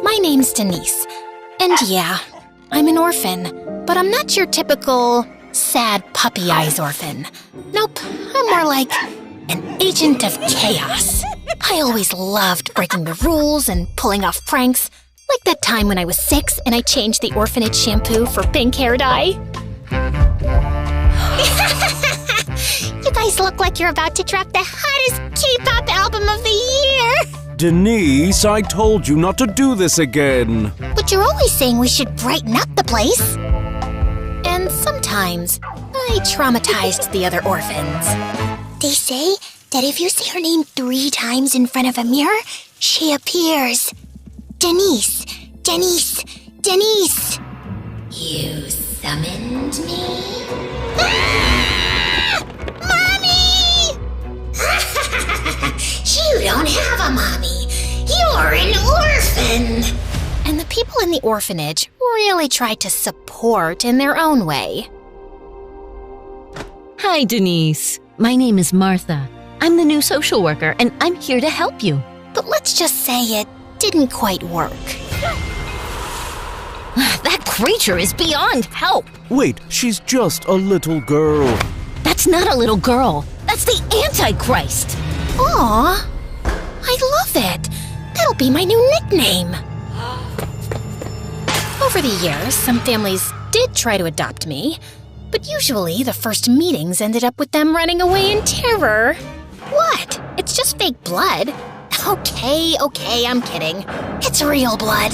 My name's Denise. And yeah, I'm an orphan, but I'm not your typical sad puppy eyes orphan. Nope, I'm more like an agent of chaos. I always loved breaking the rules and pulling off pranks, like that time when I was 6 and I changed the orphanage shampoo for pink hair dye. You guys look like you're about to drop the hottest K-pop album of the year. Denise, I told you not to do this again. But you're always saying we should brighten up the place. And sometimes I traumatized the other orphans. They say that if you say her name 3 times in front of a mirror, she appears. Denise, Denise, Denise. You summoned me? Ah! Mommy! You don't have a mommy. You're an orphan. And the people in the orphanage really tried to support in their own way. Hi, Denise. My name is Martha. I'm the new social worker, and I'm here to help you. But let's just say it didn't quite work. That creature is beyond help. Wait, she's just a little girl. That's not a little girl. That's the Antichrist. Aw, I love it. That'll be my new nickname. Over the years, some families did try to adopt me, but usually the first meetings ended up with them running away in terror. What? It's just fake blood. Okay, I'm kidding. It's real blood.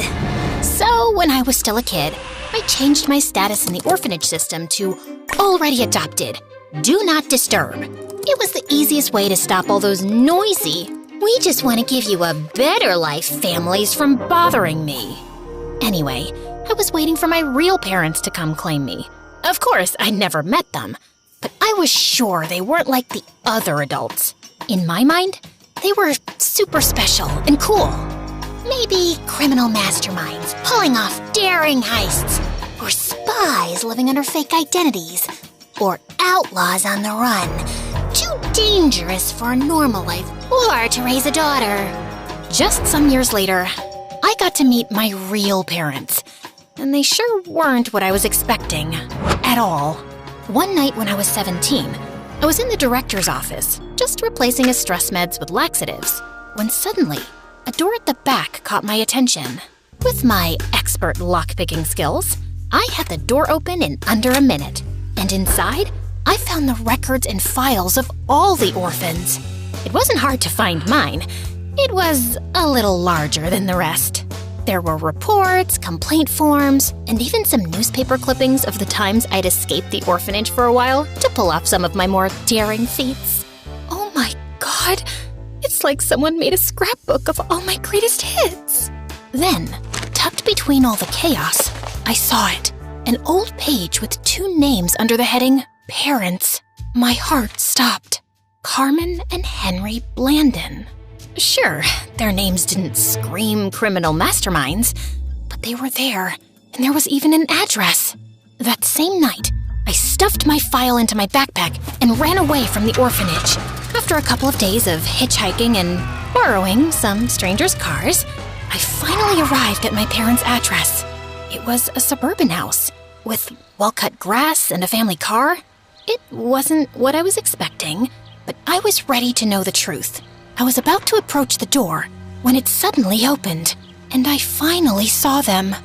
So, when I was still a kid, I changed my status in the orphanage system to already adopted. Do not disturb. It was the easiest way to stop all those noisy, we just want to give you a better life families from bothering me. Anyway, I was waiting for my real parents to come claim me. Of course, I'd never met them, but I was sure they weren't like the other adults. In my mind, they were super special and cool. Maybe criminal masterminds pulling off daring heists, or spies living under fake identities, or outlaws on the run, too dangerous for a normal life or to raise a daughter. Just some years later, I got to meet my real parents, and they sure weren't what I was expecting at all. One night when I was 17, I was in the director's office, just replacing his stress meds with laxatives, when suddenly, a door at the back caught my attention. With my expert lockpicking skills, I had the door open in under a minute, and inside, I found the records and files of all the orphans. It wasn't hard to find mine. It was a little larger than the rest. There were reports, complaint forms, and even some newspaper clippings of the times I'd escaped the orphanage for a while to pull off some of my more daring feats. Oh my God! It's like someone made a scrapbook of all my greatest hits. Then, tucked between all the chaos, I saw it. An old page with 2 names under the heading Parents. My heart stopped. Carmen and Henry Blandon. Sure, their names didn't scream criminal masterminds, but they were there, and there was even an address. That same night, I stuffed my file into my backpack and ran away from the orphanage. After a couple of days of hitchhiking and borrowing some strangers' cars, I finally arrived at my parents' address. It was a suburban house with well-cut grass and a family car. It wasn't what I was expecting, but I was ready to know the truth. I was about to approach the door when it suddenly opened, and I finally saw them.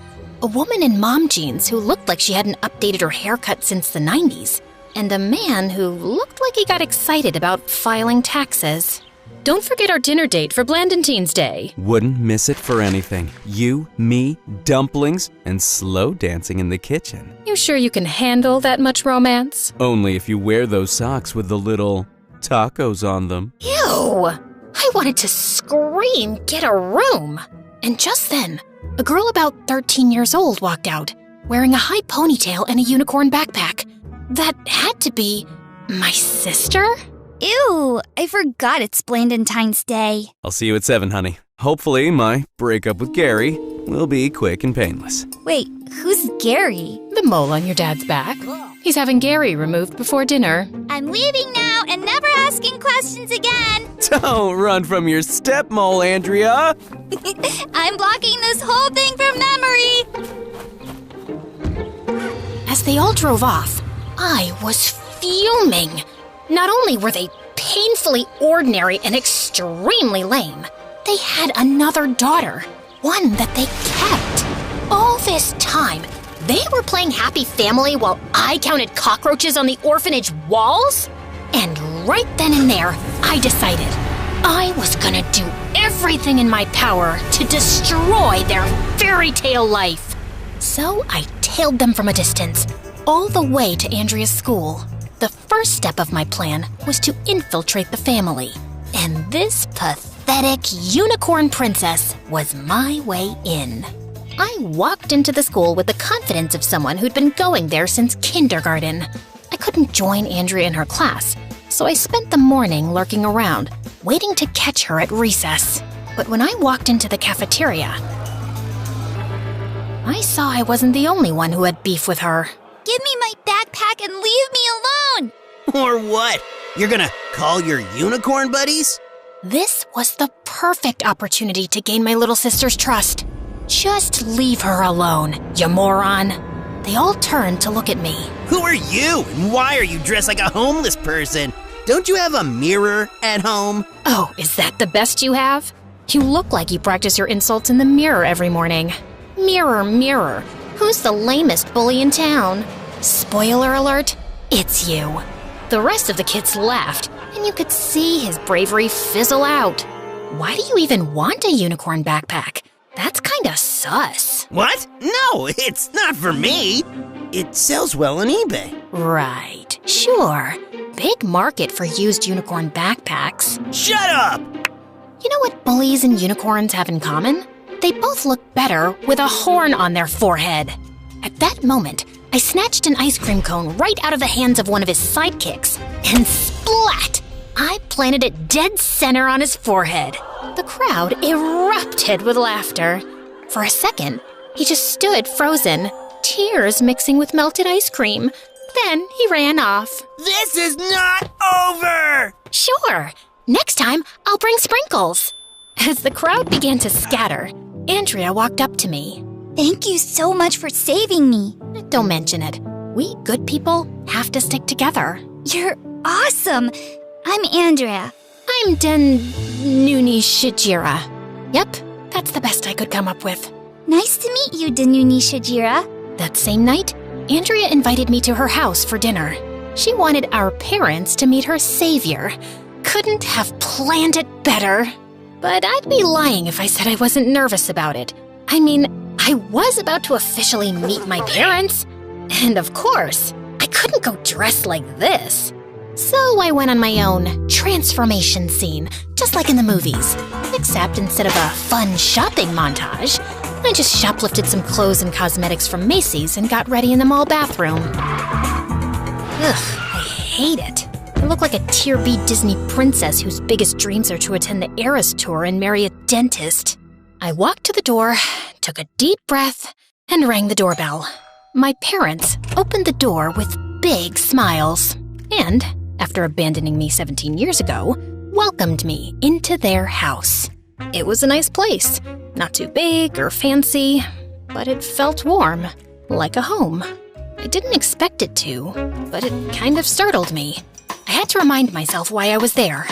A woman in mom jeans who looked like she hadn't updated her haircut since the 90s, and a man who looked like he got excited about filing taxes. Don't forget our dinner date for Blandontine's Day. Wouldn't miss it for anything. You, me, dumplings, and slow dancing in the kitchen. You sure you can handle that much romance? Only if you wear those socks with the little tacos on them. Ew! I wanted to scream, get a room! And just then, a girl about 13 years old walked out, wearing a high ponytail and a unicorn backpack. That had to be my sister? Ew, I forgot it's Blandontine's Day. I'll see you at 7, honey. Hopefully my breakup with Gary will be quick and painless. Wait, who's Gary? The mole on your dad's back. He's having Gary removed before dinner. I'm leaving now and never asking questions again. Don't run from your stepmole, Andrea. I'm blocking this whole thing from memory. As they all drove off, I was fuming. Not only were they painfully ordinary and extremely lame, they had another daughter, one that they kept. All this time, they were playing happy family while I counted cockroaches on the orphanage walls? And right then and there, I decided I was gonna do everything in my power to destroy their fairy tale life. So I tailed them from a distance, all the way to Andrea's school. The first step of my plan was to infiltrate the family. And this pathetic unicorn princess was my way in. I walked into the school with the confidence of someone who'd been going there since kindergarten. I couldn't join Andrea in her class, so I spent the morning lurking around, waiting to catch her at recess. But when I walked into the cafeteria, I saw I wasn't the only one who had beef with her. Give me my backpack and leave me alone. Or what? You're gonna call your unicorn buddies? This was the perfect opportunity to gain my little sister's trust. Just leave her alone, you moron. They all turned to look at me. Who are you, and why are you dressed like a homeless person? Don't you have a mirror at home? Oh, is that the best you have? You look like you practice your insults in the mirror every morning. Mirror, mirror, who's the lamest bully in town? Spoiler alert, it's you. The rest of the kids laughed, and you could see his bravery fizzle out. Why do you even want a unicorn backpack? That's kinda sus. What? No, it's not for me. It sells well on eBay. Right, sure. Big market for used unicorn backpacks. Shut up! You know what bullies and unicorns have in common? They both look better with a horn on their forehead. At that moment, I snatched an ice cream cone right out of the hands of one of his sidekicks, and splat! I planted it dead center on his forehead. The crowd erupted with laughter. For a second, he just stood frozen, tears mixing with melted ice cream. Then he ran off. This is not over! Sure, next time I'll bring sprinkles. As the crowd began to scatter, Andrea walked up to me. Thank you so much for saving me. Don't mention it. We good people have to stick together. You're awesome. I'm Andrea. I'm Denuni Shijira. Yep, that's the best I could come up with. Nice to meet you, Denuni Shijira. That same night, Andrea invited me to her house for dinner. She wanted our parents to meet her savior. Couldn't have planned it better. But I'd be lying if I said I wasn't nervous about it. I mean, I was about to officially meet my parents. And of course, I couldn't go dressed like this. So I went on my own transformation scene, just like in the movies. Except instead of a fun shopping montage, I just shoplifted some clothes and cosmetics from Macy's and got ready in the mall bathroom. Ugh, I hate it. I look like a Tier B Disney princess whose biggest dreams are to attend the Eras Tour and marry a dentist. I walked to the door, took a deep breath, and rang the doorbell. My parents opened the door with big smiles and, after abandoning me 17 years ago, welcomed me into their house. It was a nice place, not too big or fancy, but it felt warm, like a home. I didn't expect it to, but it kind of startled me. I had to remind myself why I was there.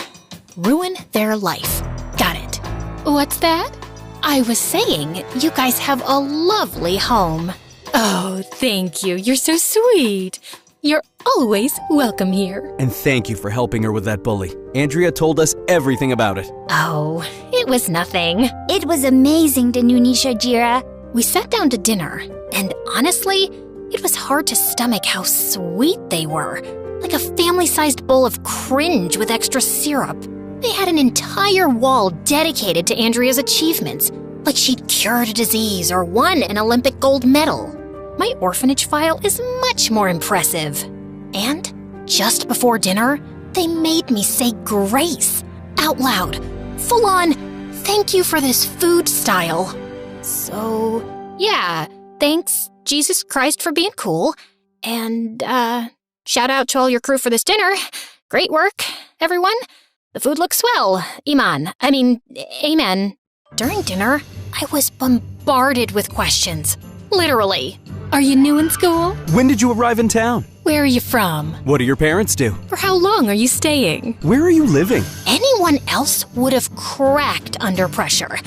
Ruin their life. Got it. What's that? I was saying, you guys have a lovely home. Oh, thank you. You're so sweet. You're always welcome here. And thank you for helping her with that bully. Andrea told us everything about it. Oh, it was nothing. It was amazing, Denuni Shijira. We sat down to dinner, and honestly, it was hard to stomach how sweet they were. Like a family-sized bowl of cringe with extra syrup. They had an entire wall dedicated to Andrea's achievements, like she'd cured a disease or won an Olympic gold medal. My orphanage file is much more impressive. And just before dinner, they made me say grace, out loud, full on, thank you for this food style. So, yeah, thanks, Jesus Christ, for being cool. And, shout out to all your crew for this dinner. Great work, everyone. The food looks swell. Amen. During dinner, I was bombarded with questions. Literally. Are you new in school? When did you arrive in town? Where are you from? What do your parents do? For how long are you staying? Where are you living? Anyone else would have cracked under pressure,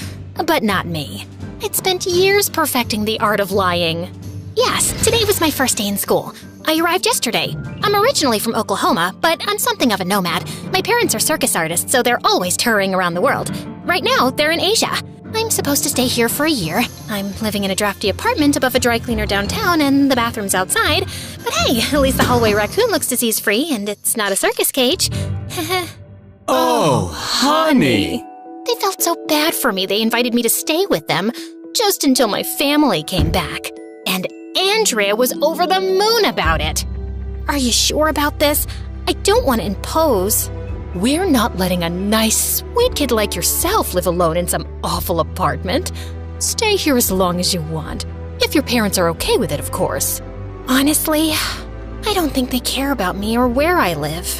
but not me. I'd spent years perfecting the art of lying. Yes, today was my first day in school. I arrived yesterday. I'm originally from Oklahoma, but I'm something of a nomad. My parents are circus artists, so they're always touring around the world. Right now, they're in Asia. I'm supposed to stay here for a year. I'm living in a drafty apartment above a dry cleaner downtown, and the bathroom's outside. But hey, at least the hallway raccoon looks disease-free, and it's not a circus cage. Oh, honey! They felt so bad for me, they invited me to stay with them, just until my family came back. And Andrea was over the moon about it. Are you sure about this? I don't want to impose. We're not letting a nice, sweet kid like yourself live alone in some awful apartment. Stay here as long as you want. If your parents are okay with it, of course. Honestly, I don't think they care about me or where I live.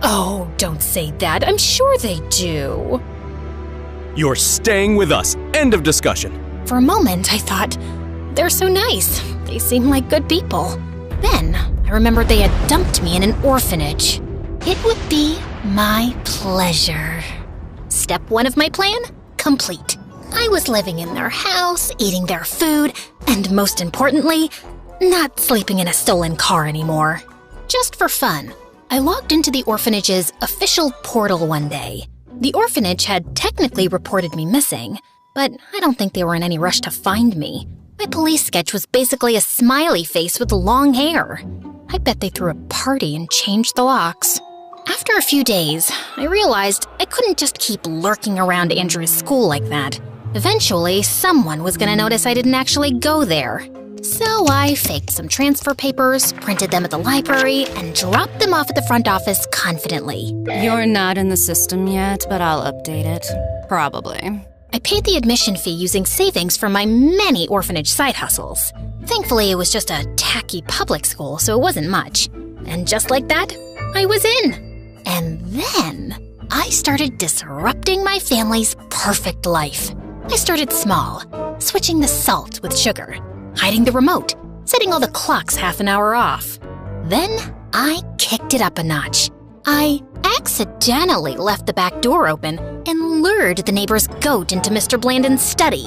Oh, don't say that. I'm sure they do. You're staying with us. End of discussion. For a moment, I thought, they're so nice. They seem like good people. Then, I remembered they had dumped me in an orphanage. It would be my pleasure. Step 1 of my plan, complete. I was living in their house, eating their food, and most importantly, not sleeping in a stolen car anymore. Just for fun, I logged into the orphanage's official portal one day. The orphanage had technically reported me missing, but I don't think they were in any rush to find me. My police sketch was basically a smiley face with long hair. I bet they threw a party and changed the locks. After a few days, I realized I couldn't just keep lurking around Andrew's school like that. Eventually, someone was going to notice I didn't actually go there. So I faked some transfer papers, printed them at the library, and dropped them off at the front office confidently. You're not in the system yet, but I'll update it. Probably. I paid the admission fee using savings from my many orphanage side hustles. Thankfully, it was just a tacky public school, so it wasn't much. And just like that, I was in. And then, I started disrupting my family's perfect life. I started small, switching the salt with sugar, hiding the remote, setting all the clocks half an hour off. Then, I kicked it up a notch. I accidentally left the back door open and lured the neighbor's goat into Mr. Blandon's study.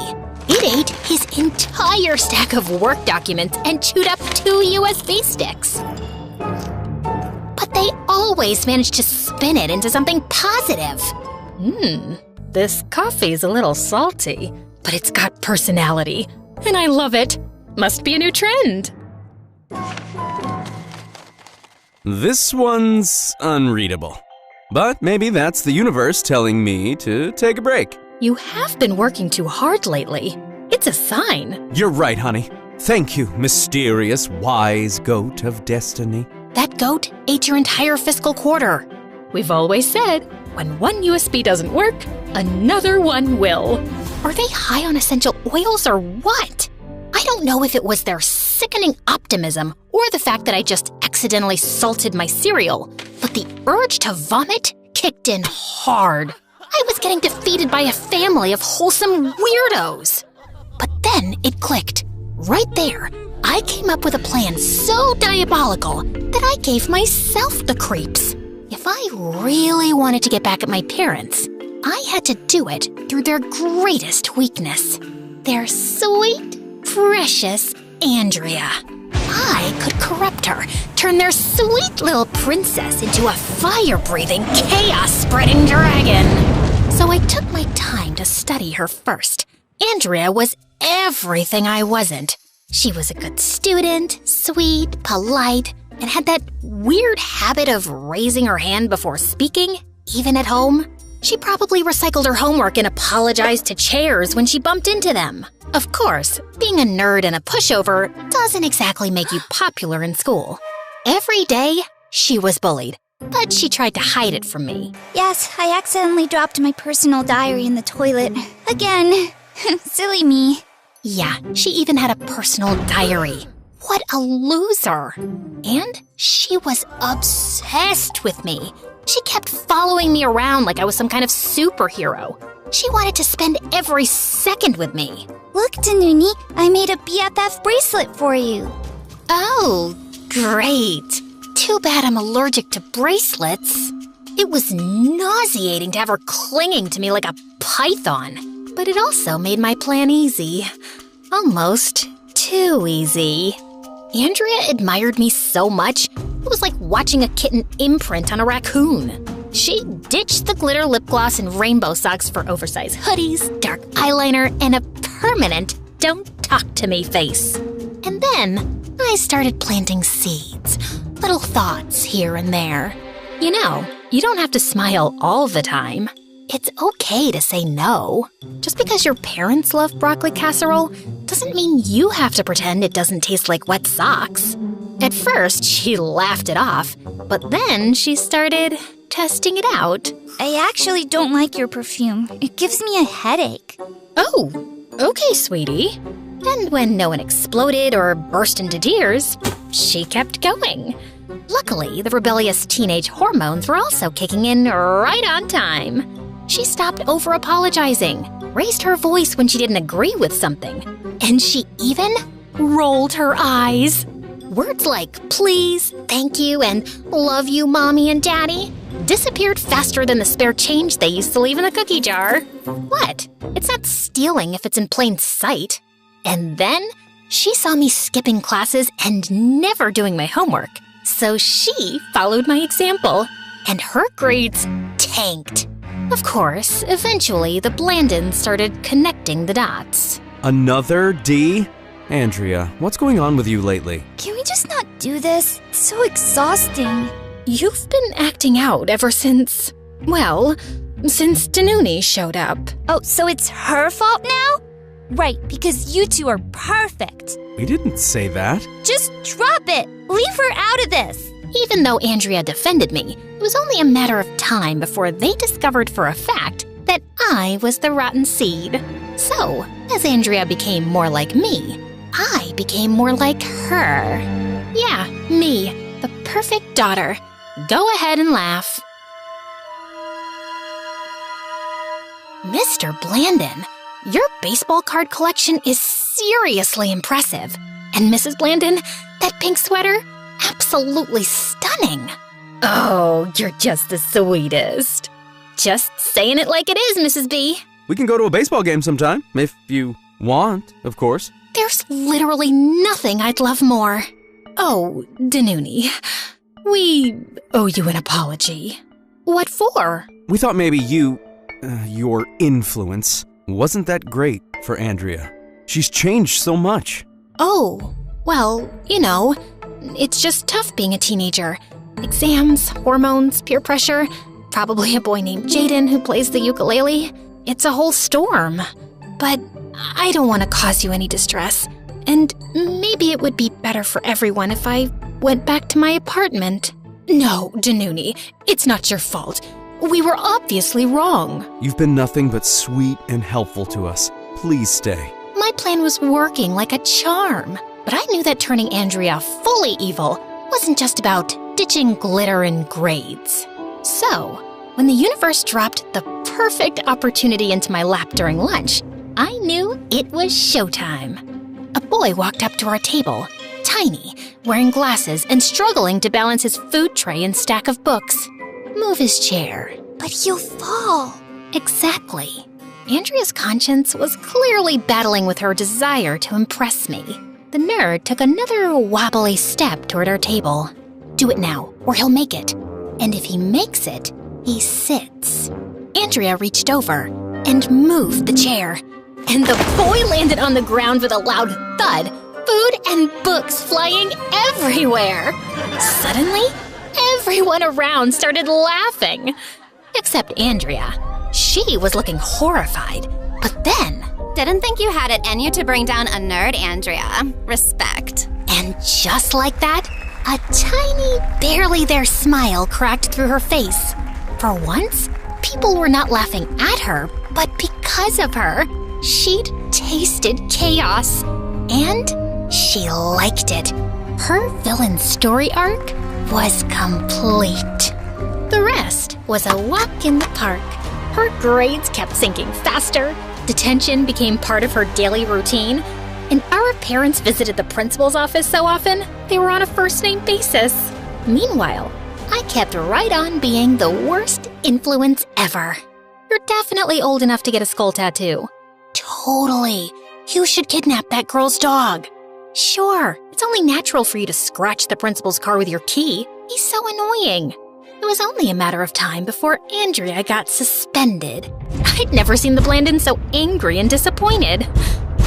It ate his entire stack of work documents and chewed up 2 USB sticks. But they always managed to spin it into something positive. This coffee's a little salty, but it's got personality, and I love it. Must be a new trend. This one's unreadable. But maybe that's the universe telling me to take a break. You have been working too hard lately. It's a sign. You're right, honey. Thank you, mysterious, wise goat of destiny. That goat ate your entire fiscal quarter. We've always said, when one USB doesn't work, another one will. Are they high on essential oils or what? I don't know if it was their sickening optimism or the fact that I just accidentally salted my cereal, but the urge to vomit kicked in hard. I was getting defeated by a family of wholesome weirdos. But then it clicked. Right there, I came up with a plan so diabolical that I gave myself the creeps. If I really wanted to get back at my parents, I had to do it through their greatest weakness. Their sweet, precious Andrea. I could corrupt her, turn their sweet little princess into a fire-breathing, chaos-spreading dragon. So I took my time to study her first. Andrea was everything I wasn't. She was a good student, sweet, polite, and had that weird habit of raising her hand before speaking, even at home. She probably recycled her homework and apologized to chairs when she bumped into them. Of course, being a nerd and a pushover doesn't exactly make you popular in school. Every day, she was bullied, but she tried to hide it from me. Yes, I accidentally dropped my personal diary in the toilet. Again. Silly me. Yeah, she even had a personal diary. What a loser. And she was obsessed with me. She kept following me around like I was some kind of superhero. She wanted to spend every second with me. Look, Danuni, I made a BFF bracelet for you. Oh, great. Too bad I'm allergic to bracelets. It was nauseating to have her clinging to me like a python. But it also made my plan easy. Almost too easy. Andrea admired me so much, it was like watching a kitten imprint on a raccoon. She ditched the glitter lip gloss and rainbow socks for oversized hoodies, dark eyeliner, and a permanent don't talk to me face. And then I started planting seeds, little thoughts here and there. You know, you don't have to smile all the time. It's okay to say no. Just because your parents love broccoli casserole doesn't mean you have to pretend it doesn't taste like wet socks. At first, she laughed it off, but then she started testing it out. I actually don't like your perfume. It gives me a headache. Oh, okay, sweetie. And when no one exploded or burst into tears, she kept going. Luckily, the rebellious teenage hormones were also kicking in right on time. She stopped over-apologizing, raised her voice when she didn't agree with something, and she even rolled her eyes. Words like please, thank you, and love you, mommy and daddy disappeared faster than the spare change they used to leave in the cookie jar. What? It's not stealing if it's in plain sight. And then she saw me skipping classes and never doing my homework. So she followed my example, and her grades tanked. Of course, eventually the Blandons started connecting the dots. Another D? Andrea, what's going on with you lately? Can we just not do this? It's so exhausting. You've been acting out ever since, since Danuni showed up. Oh, so it's her fault now? Right, because you two are perfect. We didn't say that. Just drop it. Leave her out of this. Even though Andrea defended me, it was only a matter of time before they discovered for a fact that I was the rotten seed. So, as Andrea became more like me, I became more like her. Yeah, me, the perfect daughter. Go ahead and laugh. Mr. Blandon, your baseball card collection is seriously impressive. And Mrs. Blandon, that pink sweater, absolutely stunning. Oh, you're just the sweetest. Just saying it like it is, Mrs. B. We can go to a baseball game sometime, if you want, of course. There's literally nothing I'd love more. Oh, Danuni, we owe you an apology. What for? We thought maybe your influence wasn't that great for Andrea. She's changed so much. Oh, well, it's just tough being a teenager. Exams, hormones, peer pressure, probably a boy named Jaden who plays the ukulele. It's a whole storm. But I don't want to cause you any distress. And maybe it would be better for everyone if I went back to my apartment. No, Danuni, it's not your fault. We were obviously wrong. You've been nothing but sweet and helpful to us. Please stay. My plan was working like a charm. But I knew that turning Andrea fully evil wasn't just about ditching glitter and grades. So, when the universe dropped the perfect opportunity into my lap during lunch, I knew it was showtime. A boy walked up to our table, tiny, wearing glasses and struggling to balance his food tray and stack of books. Move his chair. But he'll fall. Exactly. Andrea's conscience was clearly battling with her desire to impress me. The nerd took another wobbly step toward our table. Do it now, or he'll make it. And if he makes it, he sits. Andrea reached over and moved the chair. And the boy landed on the ground with a loud thud, food and books flying everywhere. Suddenly, everyone around started laughing. Except Andrea. She was looking horrified. But then... Didn't think you had it in you to bring down a nerd, Andrea. Respect. And just like that, a tiny, barely there smile cracked through her face. For once, people were not laughing at her, but because of her. She'd tasted chaos, and she liked it. Her villain story arc was complete. The rest was a walk in the park. Her grades kept sinking faster, detention became part of her daily routine, and our parents visited the principal's office so often they were on a first-name basis. Meanwhile, I kept right on being the worst influence ever. You're definitely old enough to get a skull tattoo. Totally. You should kidnap that girl's dog. Sure, it's only natural for you to scratch the principal's car with your key. He's so annoying. It was only a matter of time before Andrea got suspended. I'd never seen the Blandons so angry and disappointed.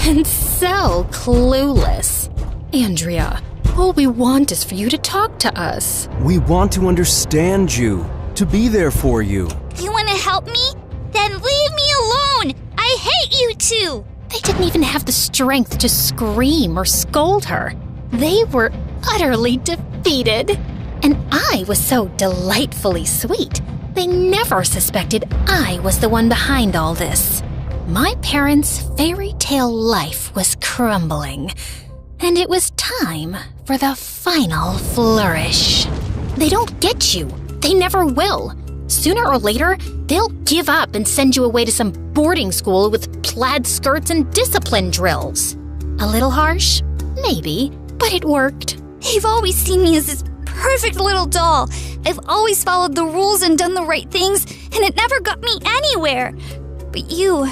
And so clueless. Andrea, all we want is for you to talk to us. We want to understand you, to be there for you. You want to help me? Then leave me alone! I hate you two! They didn't even have the strength to scream or scold her. They were utterly defeated. And I was so delightfully sweet, they never suspected I was the one behind all this. My parents' fairy tale life was crumbling, and it was time for the final flourish. They don't get you. They never will. Sooner or later, they'll give up and send you away to some boarding school with plaid skirts and discipline drills. A little harsh? Maybe, but it worked. They've always seen me as this perfect little doll. I've always followed the rules and done the right things, and it never got me anywhere. But you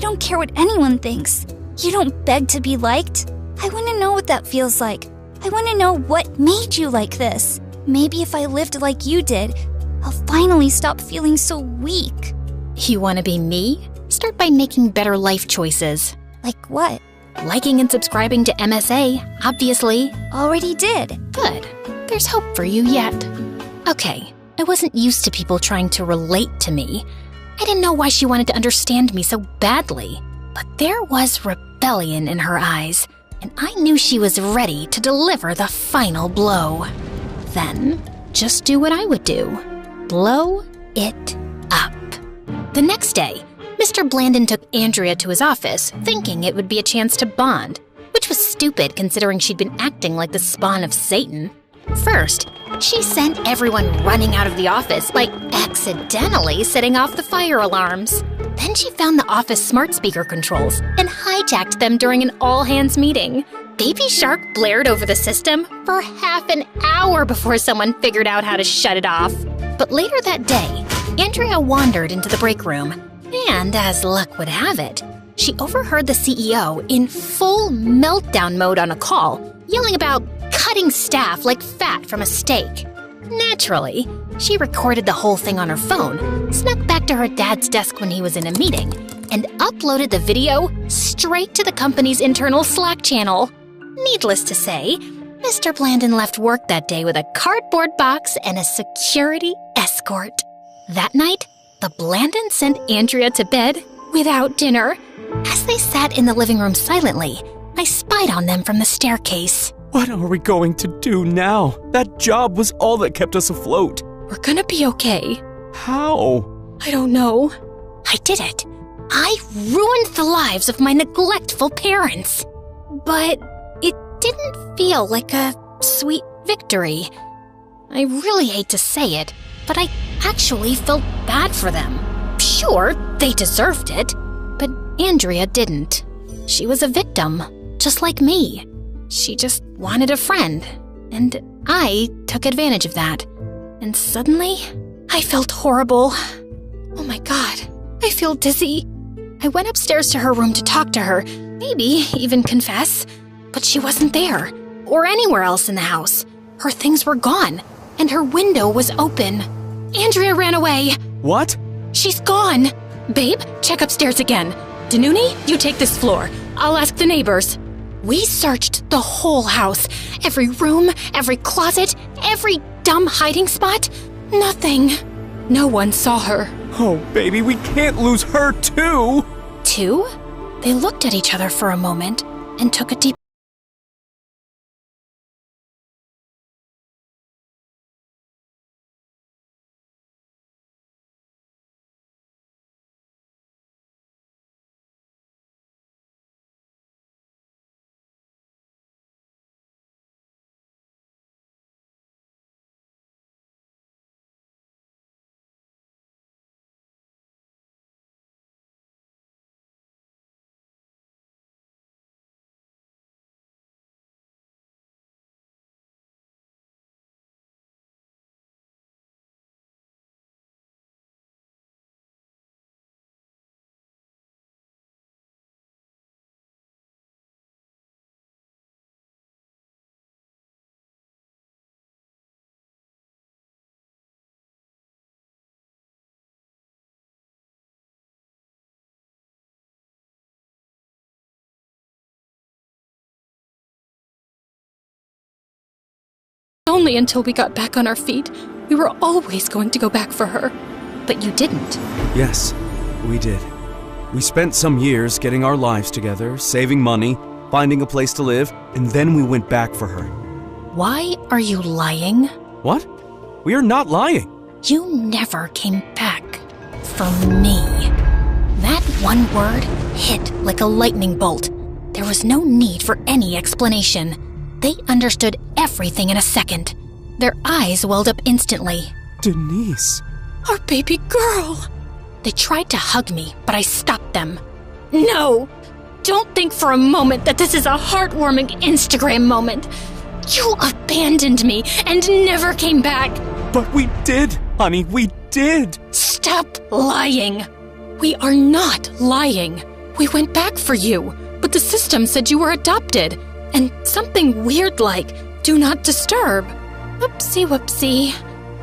don't care what anyone thinks. You don't beg to be liked. I want to know what that feels like. I want to know what made you like this. Maybe if I lived like you did, I'll finally stop feeling so weak. You want to be me? Start by making better life choices. Like what? Liking and subscribing to MSA, obviously. Already did. Good. There's hope for you yet. Okay, I wasn't used to people trying to relate to me. I didn't know why she wanted to understand me so badly. But there was rebellion in her eyes, and I knew she was ready to deliver the final blow. Then, just do what I would do. Blow it up. The next day, Mr. Blandon took Andrea to his office, thinking it would be a chance to bond, which was stupid considering she'd been acting like the spawn of Satan. First, she sent everyone running out of the office by accidentally setting off the fire alarms. Then she found the office smart speaker controls and hijacked them during an all-hands meeting. Baby Shark blared over the system for half an hour before someone figured out how to shut it off. But later that day, Andrea wandered into the break room, and as luck would have it, she overheard the CEO in full meltdown mode on a call, yelling about cutting staff like fat from a steak. Naturally, she recorded the whole thing on her phone, snuck back to her dad's desk when he was in a meeting, and uploaded the video straight to the company's internal Slack channel. Needless to say, Mr. Blandon left work that day with a cardboard box and a security escort. That night, the Blandons sent Andrea to bed without dinner. As they sat in the living room silently, I spied on them from the staircase. What are we going to do now? That job was all that kept us afloat. We're gonna be okay. How? I don't know. I did it. I ruined the lives of my neglectful parents. But it didn't feel like a sweet victory. I really hate to say it, but I actually felt bad for them. Sure, they deserved it, but Andrea didn't. She was a victim, just like me. She just wanted a friend, and I took advantage of that. And suddenly, I felt horrible. Oh my god, I feel dizzy. I went upstairs to her room to talk to her, maybe even confess, but she wasn't there, or anywhere else in the house. Her things were gone, and her window was open. Andrea ran away. What? She's gone. Babe, check upstairs again. Danuni, you take this floor. I'll ask the neighbors. We searched the whole house. Every room, every closet, every dumb hiding spot. Nothing. No one saw her. Oh, baby, we can't lose her too! Two? They looked at each other for a moment and took a deep only until we got back on our feet. We were always going to go back for her. But you didn't. Yes, we did. We spent some years getting our lives together, saving money, finding a place to live, and then we went back for her. Why are you lying? What? We are not lying. You never came back for me. That one word hit like a lightning bolt. There was no need for any explanation. They understood everything in a second. Their eyes welled up instantly. Denise. Our baby girl! They tried to hug me, but I stopped them. No! Don't think for a moment that this is a heartwarming Instagram moment. You abandoned me and never came back. But we did, honey, we did. Stop lying. We are not lying. We went back for you, but the system said you were adopted. And something weird like, do not disturb. Whoopsie whoopsie.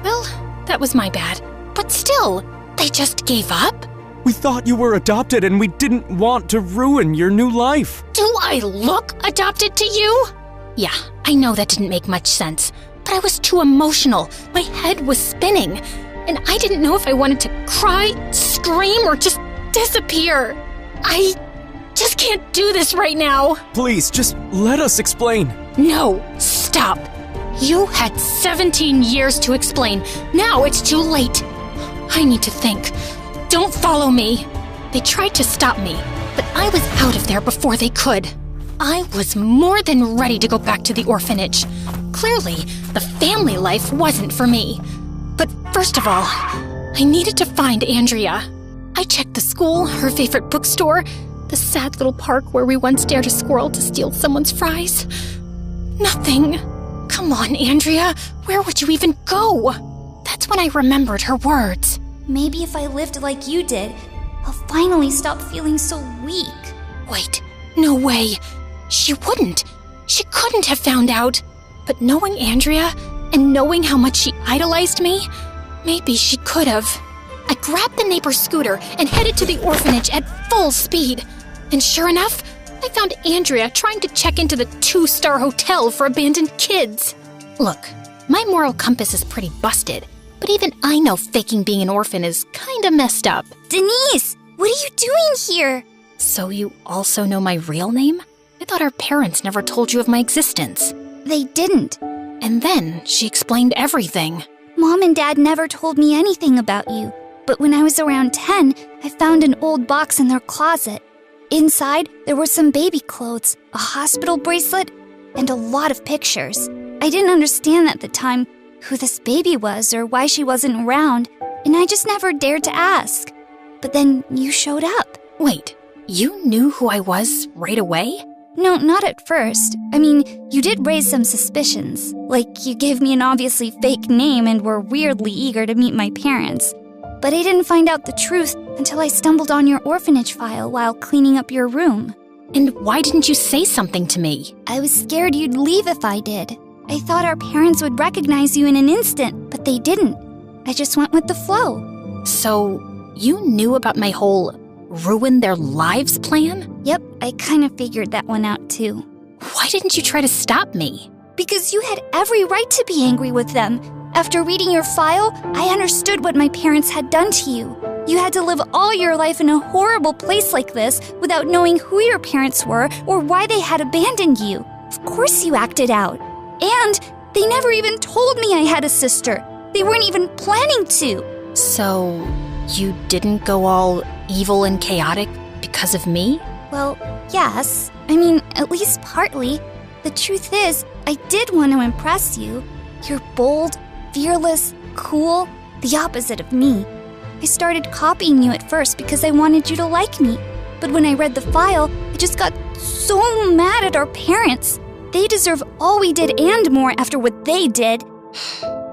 Well, that was my bad. But still, they just gave up? We thought you were adopted and we didn't want to ruin your new life. Do I look adopted to you? Yeah, I know that didn't make much sense, but I was too emotional. My head was spinning, and I didn't know if I wanted to cry, scream, or just disappear. I just can't do this right now. Please, just let us explain. No, stop. You had 17 years to explain. Now it's too late. I need to think. Don't follow me. They tried to stop me, but I was out of there before they could. I was more than ready to go back to the orphanage. Clearly, the family life wasn't for me. But first of all, I needed to find Andrea. I checked the school, her favorite bookstore, the sad little park where we once dared a squirrel to steal someone's fries. Nothing. Come on, Andrea. Where would you even go? That's when I remembered her words. Maybe if I lived like you did, I'll finally stop feeling so weak. Wait, no way. She wouldn't. She couldn't have found out. But knowing Andrea and knowing how much she idolized me, maybe she could have. I grabbed the neighbor's scooter and headed to the orphanage at full speed. And sure enough, I found Andrea trying to check into the 2-star hotel for abandoned kids. Look, my moral compass is pretty busted, but even I know faking being an orphan is kinda messed up. Denise, what are you doing here? So you also know my real name? I thought our parents never told you of my existence. They didn't. And then she explained everything. Mom and Dad never told me anything about you. But when I was around 10, I found an old box in their closet. Inside, there were some baby clothes, a hospital bracelet, and a lot of pictures. I didn't understand at the time who this baby was or why she wasn't around, and I just never dared to ask. But then you showed up. Wait, you knew who I was right away? No, not at first. I mean, you did raise some suspicions. Like, you gave me an obviously fake name and were weirdly eager to meet my parents. But I didn't find out the truth until I stumbled on your orphanage file while cleaning up your room. And why didn't you say something to me? I was scared you'd leave if I did. I thought our parents would recognize you in an instant, but they didn't. I just went with the flow. So, you knew about my whole ruin their lives plan? Yep, I kind of figured that one out too. Why didn't you try to stop me? Because you had every right to be angry with them. After reading your file, I understood what my parents had done to you. You had to live all your life in a horrible place like this without knowing who your parents were or why they had abandoned you. Of course you acted out. And they never even told me I had a sister. They weren't even planning to. So, you didn't go all evil and chaotic because of me? Well, yes. I mean, at least partly. The truth is, I did want to impress you. You're bold, fearless, cool, the opposite of me. I started copying you at first because I wanted you to like me. But when I read the file, I just got so mad at our parents. They deserve all we did and more after what they did.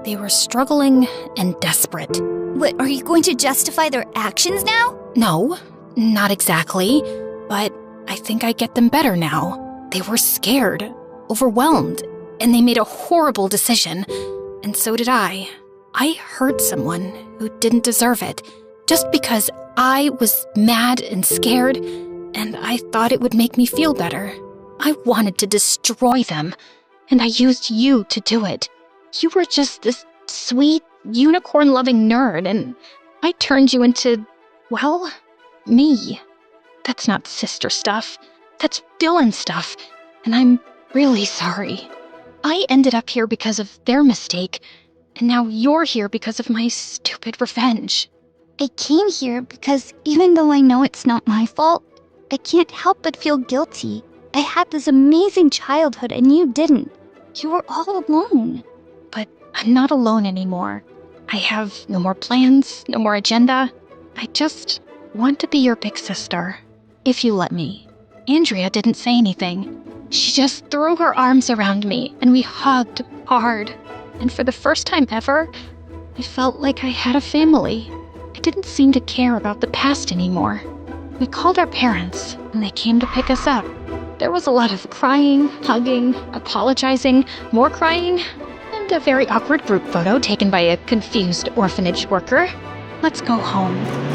They were struggling and desperate. What, are you going to justify their actions now? No, not exactly. But I think I get them better now. They were scared, overwhelmed, and they made a horrible decision. And so did I. I hurt someone who didn't deserve it, just because I was mad and scared, and I thought it would make me feel better. I wanted to destroy them, and I used you to do it. You were just this sweet, unicorn-loving nerd, and I turned you into, well, me. That's not sister stuff. That's villain stuff, and I'm really sorry. I ended up here because of their mistake, and now you're here because of my stupid revenge. I came here because even though I know it's not my fault, I can't help but feel guilty. I had this amazing childhood and you didn't. You were all alone. But I'm not alone anymore. I have no more plans, no more agenda. I just want to be your big sister, if you let me. Andrea didn't say anything. She just threw her arms around me and we hugged hard. And for the first time ever, I felt like I had a family. I didn't seem to care about the past anymore. We called our parents and they came to pick us up. There was a lot of crying, hugging, apologizing, more crying, and a very awkward group photo taken by a confused orphanage worker. Let's go home.